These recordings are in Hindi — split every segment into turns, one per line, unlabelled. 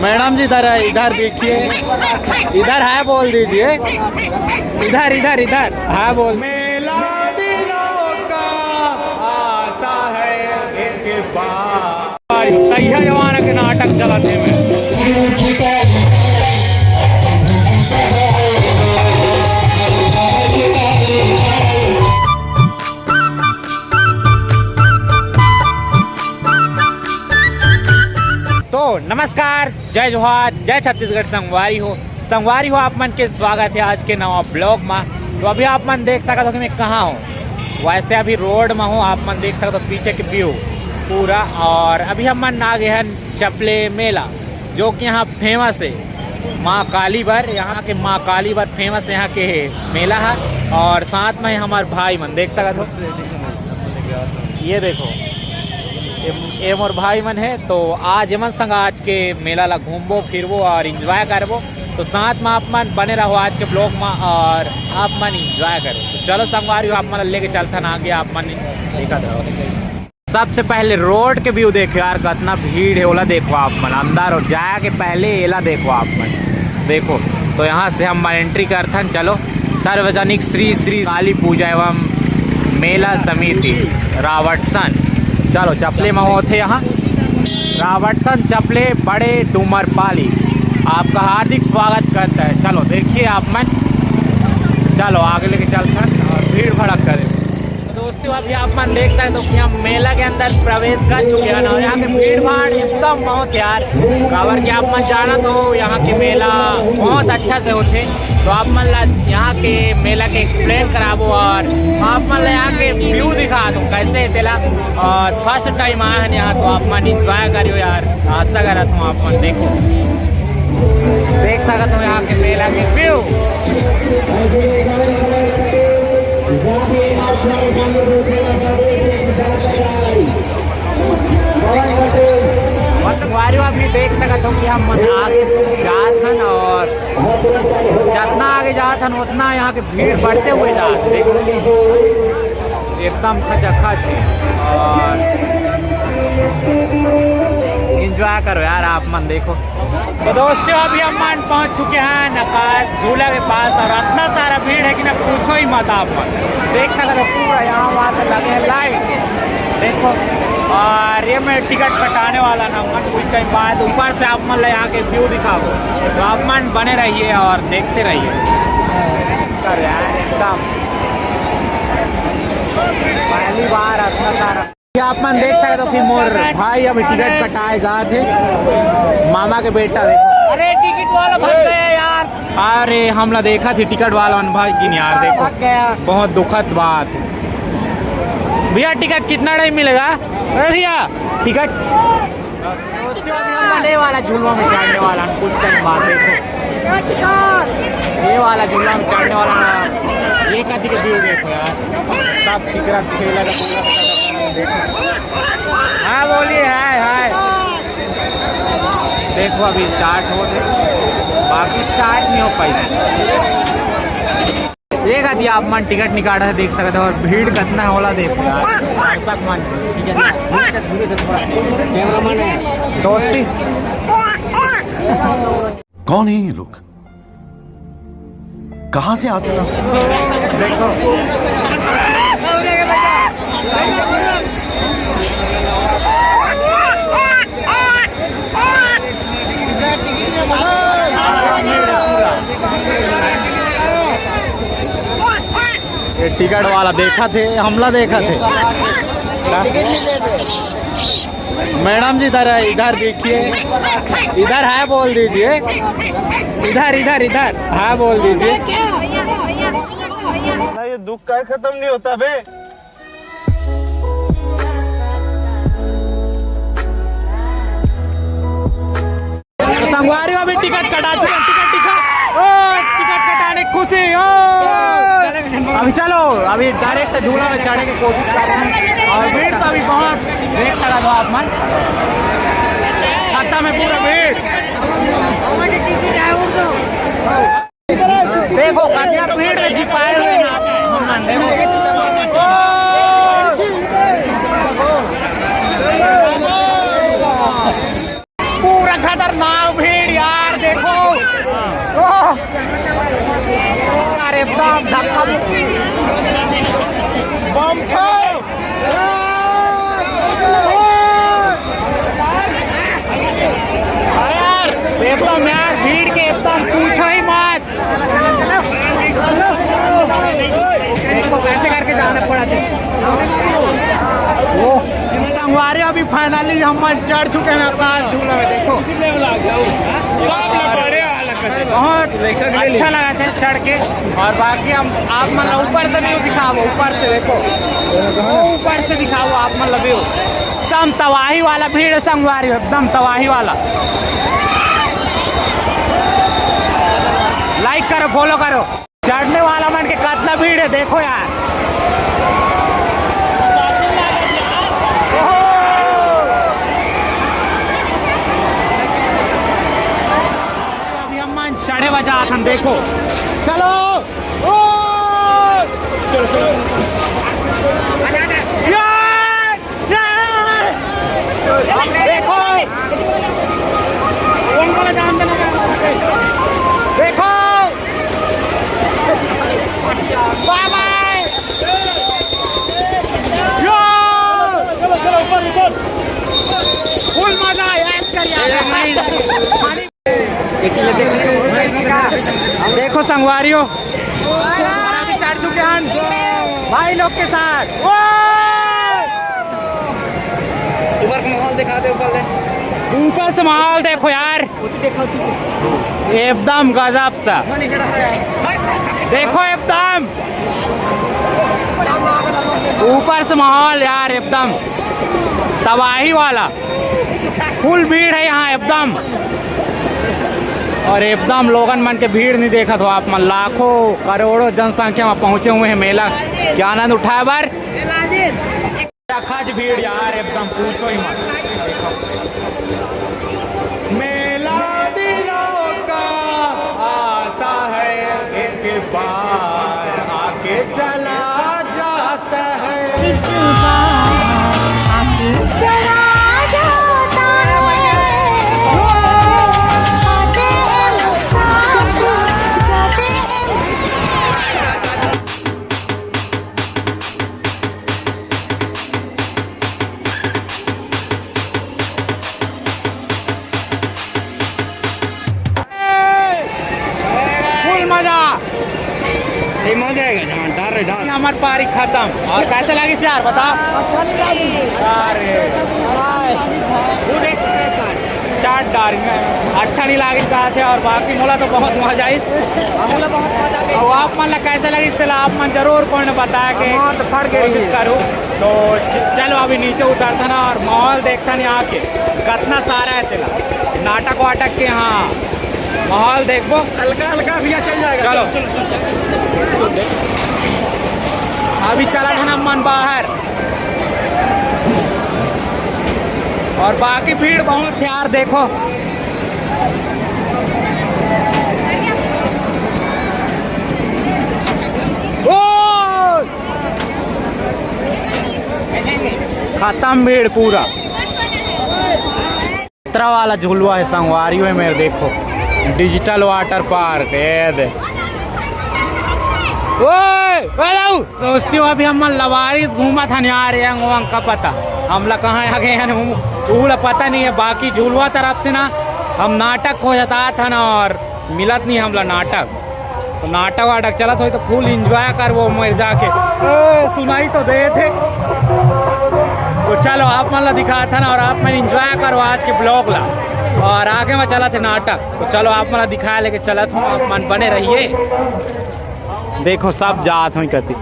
मैडम जी इधर देखिए, इधर है बोल दीजिए, इधर इधर इधर है बोल। मेला दिलों का आता है एक बार, सही है जमाना के नाटक चलाते में। तो नमस्कार, जय जोहार, जय छत्तीसगढ़। संगवारी हो आप मन के स्वागत है आज के नवा ब्लॉग में। तो अभी आप मन देख सकते हो कि मैं कहाँ हूँ। वैसे अभी रोड में हूँ, आप मन देख सकते हो पीछे के व्यू पूरा। और अभी हम मन आ गए हैं चपले मेला, जो कि यहाँ फेमस है। माँ काली बर, यहाँ के माँ काली बर फेमस यहाँ के मेला है। और साथ में हमारे भाई मन देख सकते हो, ये देखो ये मोर भाई मन है। तो आज एमन संग आज के मेला ला घूमबो फिरबो और एंजॉय करबो। तो साथ में आप मन बने रहो आज के ब्लॉग में और आप मन एंजॉय करो। तो चलो संगवारी आप मन लेके चलता ना आगे, आप मन देखा रहो। सबसे पहले रोड के व्यू देखो यार, कितना भीड़ है ओला देखो आप मन। अंदर और जाए के पहले एला देखो आप मन देखो। तो यहाँ से हम एंट्री करथन। चलो, सार्वजनिक श्री श्री काली पूजा एवं मेला समिति रावटसन। चलो चपले में होते यहाँ रावटसन चपले बड़े डूमरपाली आपका हार्दिक स्वागत करता है। चलो देखिए आप मन, चलो आगे लेके चलते हैं और भीड़ भड़क करें। तो दोस्तों अभी आप मन देख सकते हो कि हम मेला के अंदर प्रवेश कर चुके हैं ना। यहाँ के भीड़ भाड़ एकदम बहुत यार कावर के आप मन जाना तो यहाँ के मेला बहुत अच्छा से होते। तो आप मन यहाँ के मेला के एक्सप्लेन कराबो और आप मन यहाँ के व्यू दिखा दो कैसे तेला। और फर्स्ट टाइम आए हैं यहाँ, तो आप मन इंजॉय करियो यार। आशा करत हूँ आप मन देखो, देख सकते हो यहाँ के मेला के व्यू। अभी देख सकते हो कि हम आगे जात हन और जितना आगे जात हन उतना यहाँ के भीड़ बढ़ते हुए जात देखो, एकदम खचाखच। और एंजॉय करो यार आप मन देखो। तो दोस्तों अभी हम मन पहुँच चुके हैं नकाश झूला के पास और इतना सारा भीड़ है कि ना पूछो ही मत। आप मन देख सकते हो पूरा यहाँ वहाँ से लगे लाइट देखो। और ये मैं टिकट कटाने वाला ना मन कुछ टाइम बाद ऊपर से आप मन यहाँ के व्यू दिखाओ। तो आप मन बने रहिए और देखते रहिए यार। एकदम पहली बार इतना सारा आप मन देख सकते हो कि मोर भाई अभी टिकट कटाए जा थे। मामा के बेटा देखो,
अरे टिकट वाला भाग गया यार।
अरे हमला देखा थी टिकट वाला भाई गिन यार देखो, बहुत दुखद बात है। भैया टिकट कितना टाइम मिलेगा? अरे भैया टिकट ये वाला झूलवा में चढ़ने वाला कुछ टाइम बाद देखो, ये वाला झूलवा में चढ़ने वाला ये कथी के व्यू देखो यार। सब ठिकरा खेला का पूरा देखो। हाँ बोलिए हाय हाय। देखो अभी स्टार्ट हो गए, बाकी स्टार्ट नहीं हो पाई। एक आदि आप मन टिकट निकाला है देख सकते हो और भीड़ कितना होला देखो यार। कैमरामैन है दोस्ती।
कौन है ये लोग, कहाँ से आते हैं?
देखो ये टिकट वाला देखा थे, हमला देखा थे। मैडम जी इधर देखिए, इधर है बोल दीजिए, इधर इधर इधर है बोल दीजिए।
ये दुख का खत्म नहीं होता बे।
तो संगवारी अभी टिकट कटा चुका, टिकट कटाने की खुशी। अभी चलो अभी डायरेक्ट झूला में चढ़ने की कोशिश कर रहे हैं। और भीड़ तो अभी बहुत देख लगा दो आप मन, खाता में पूरा भीड़ देखो कितना भीड़ में छिपाए हुए ना पूरा खतरनाक भीड़। भीड़ के एकदम पूछो ही मत। देखो कैसे करके जाना पड़ा था। वो संगवारी अभी फाइनली हम चढ़ चुके हैं आकाश झूला में। देखो बहुत अच्छा लगा था चढ़ के। और बाकी हम आप मतलब ऊपर से भी दिखाओ, ऊपर से देखो, ऊपर से दिखाओ आप मतलब व्यू। एकदम तबाही वाला भीड़ संगवारी, एकदम तबाही वाला। लाइक करो, फॉलो करो। चढ़ने वाला मन के कितना भीड़ है देखो यार। अभी हम मन चढ़े बजा हम देखो। चलो ओ चलो चलो देखो देखो बाय बाय। फुल मजा आया देखो संगवारियों चढ़ चुके हैं भाई लोग के साथ।
ऊपर का माहौल दिखा दे,
ऊपर से माहौल देखो यार, एकदम गजब सा। देखो एकदम ऊपर से माहौल यार एकदम तबाही वाला। फुल भीड़ है यहाँ एकदम। और एकदम लोगन मन के भीड़ नहीं देखा तो आप मन लाखों करोड़ों जनसंख्या में पहुँचे हुए हैं मेला के आनंद उठाए बार। खज भीड़ यार एकदम पूछो ही मत। मेला दिलों का आता है एक बार आके चला जाता है।
चला जाता है, आते हैं मुसाफिर, जाते हैं।
फुल मजा,
मजा आएगा जहाँ डर रहे डर।
हमार पारी खत्म। और कैसे लगी यार बता।
अच्छा नहीं लगी।
अरे
गुड एक्सप्रेशन।
चाट डारी में अच्छा नहीं लगी कहा थे। और बाकी मोला तो बहुत मजा आई।
बहुत मजा आ
और आप मन कैसे लगी इस आप मन जरूर कोई ने बताया कि कोशिश करूँ। तो चलो अभी नीचे उतरता ना और माहौल देखता नहीं आके कितना सारा है तेला नाटक वाटक के। हाँ माहौल देखो
हल्का हल्का भैया चल जाएगा।
चलो अभी चला था ना मन बाहर। और बाकी भीड़ बहुत यार देखो। ओ खत्म भीड़ पूरा। यात्रा वाला झुलवा है संगवारियों में देखो। डिजिटल वाटर पार्क है दे। दोस्ती अभी हम लवारिस घूमा था नहीं आ रहे हैं का पता हम लोग कहाँ आ गए हैं वो पता नहीं है। बाकी झूलवा तरफ से ना हम नाटक हो जाता था ना और मिलत नहीं हम लोग नाटक। तो नाटक वाटक चलत हो तो फुल इंजॉय कर वो मर जाके सुनाई तो दे थे। तो चलो आप मन ला दिखा था ना और आप मन इंजॉय करो आज के ब्लॉग ला। और आगे में चला थे नाटक। तो चलो आप मन दिखा लेके चलत हूँ, आप मन बने रहिए। देखो सब जात हुई कति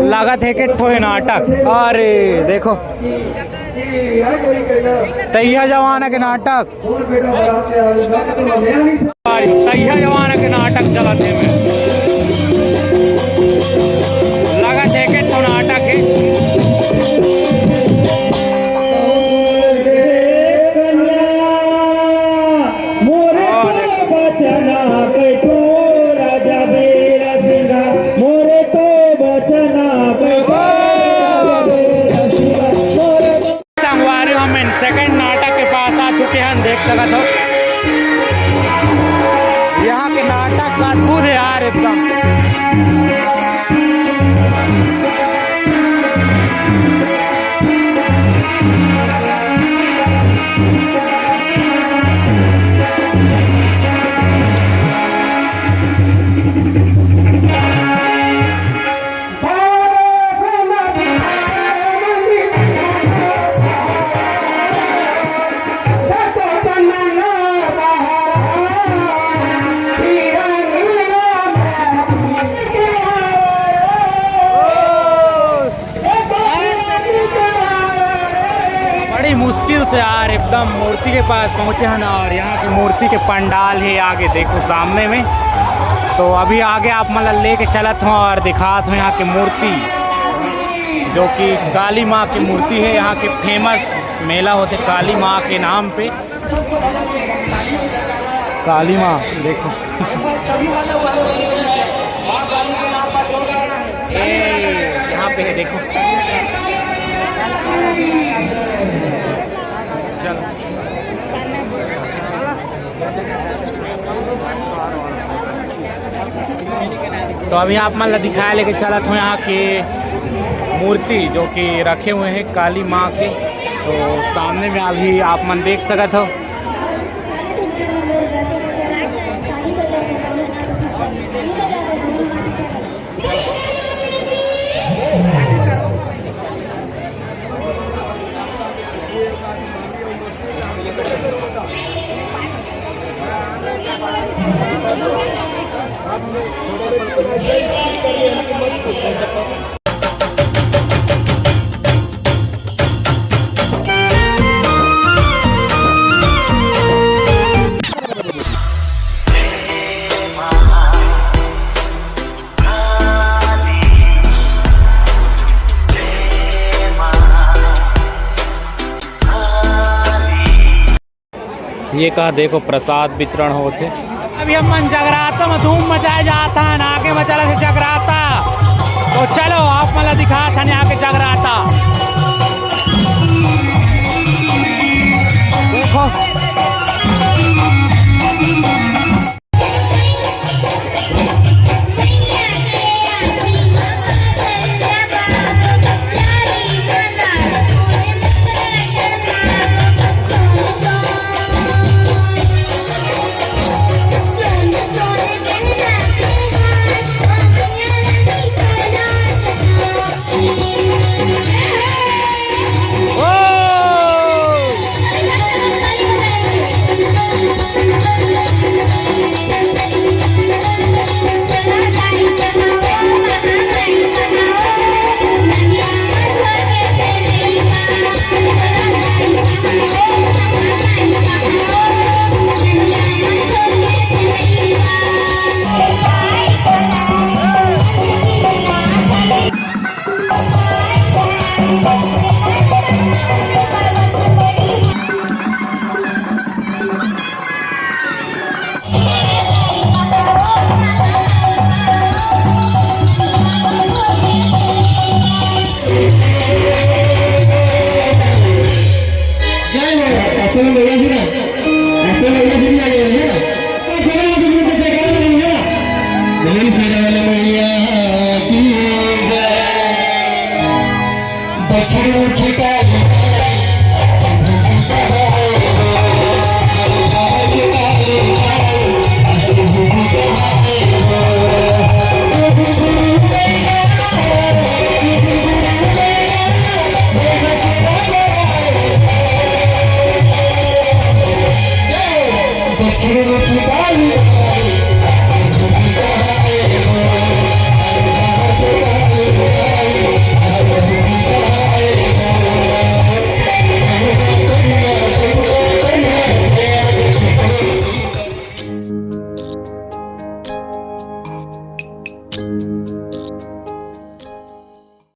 लागत है कि ठोए नाटक। अरे देखो तैया जवाना के नाटक, तैया जवाना के नाटक चला थे में लागत है कि ठो नाटक है। सेकंड नाटक के पास आ चुके हैं, देख सकते हो यहाँ के नाटक का अद्भुत है यार। बड़ी मुश्किल से यार एकदम मूर्ति के पास पहुँचे हैं ना, और यहाँ की मूर्ति के पंडाल है आगे देखो सामने में। तो अभी आगे आप मतलब लेके चलत हूँ और दिखात हूँ यहाँ की मूर्ति, जो कि काली माँ की मूर्ति है। यहाँ के फेमस मेला होते काली माँ के नाम पे। काली माँ देखो यहाँ पे है देखो। चलो तो अभी आप मतलब दिखाया लेके चलत हूँ यहाँ के मूर्ति जो कि रखे हुए हैं काली माँ के। तो सामने में अभी आप मन देख सकत हो। ये कहा देखो प्रसाद वितरण होते। अभी हम मन जगराता में धूम मचाया जाता है ना, आगे में चला से जगराता। तो चलो आप मतलब दिखा था यहाँ के जगराता।